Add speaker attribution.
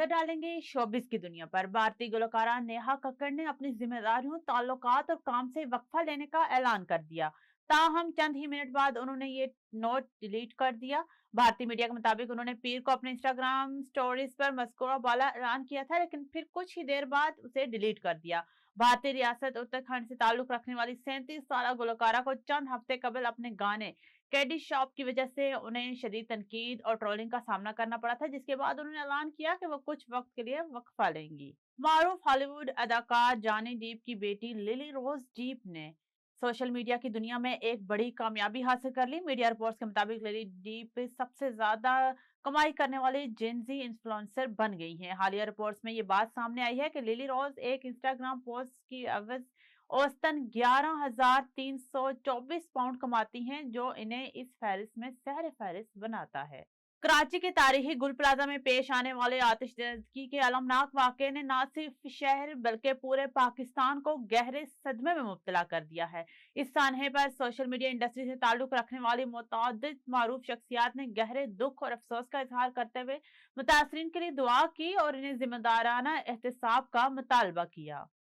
Speaker 1: नजर डालेंगे शोबिस की दुनिया पर। भारतीय गुलकारा नेहा कक्कड़ ने अपनी जिम्मेदारियों, ताल्लुकात और काम से वक्फा लेने का ऐलान कर दिया। ताहम चंद ही मिनट बाद उन्होंने ये नोट डिलीट कर दिया। भारतीय मीडिया के मुताबिक उन्होंने पीर को अपने इंस्टाग्राम स्टोरीज पर मज़कूरा वाला ऐलान किया था, लेकिन फिर कुछ ही देर बाद उसे डिलीट कर दिया। भारतीय रियासत उत्तराखंड से ताल्लुक रखने वाली 37 साल गुलकारा को चंद हफ्ते कबल अपने गाने कैडी शॉप की वजह से उन्हें शदीद तनकीद और ट्रोलिंग का सामना करना पड़ा था, जिसके बाद उन्होंने ऐलान किया कि वो कुछ वक्त के लिए वक्फा लेंगी। मारूफ हॉलीवुड अदाकार जॉनी डीप की बेटी लिली रोज डीप ने सोशल मीडिया की दुनिया में एक बड़ी कामयाबी हासिल कर ली। मीडिया रिपोर्ट्स के मुताबिक लिली डीप सबसे ज्यादा कमाई करने वाली जेनजी इन्फ्लुएंसर बन गई हैं। हालिया रिपोर्ट्स में ये बात सामने आई है कि लिली रोज एक इंस्टाग्राम पोस्ट की एवज औसतन 11,324 पाउंड कमाती हैं, जो इन्हें इस फहरिस्त में सहर फहरिस्त बनाता है। कराची के तारीखी गुल प्लाजा में पेश आने वाले आतिशबाजी के अलमनाक वाकये ने न सिर्फ शहर बल्कि पूरे पाकिस्तान को गहरे सदमे में मुब्तला कर दिया है। इस सानहे पर सोशल मीडिया इंडस्ट्री से ताल्लुक रखने वाली मुतअद्दिद मारूफ शख्सियात ने गहरे दुख और अफसोस का इजहार करते हुए मुतासरीन के लिए दुआ की और इन्हें जिम्मेदाराना एहतसाब का मुतालबा किया।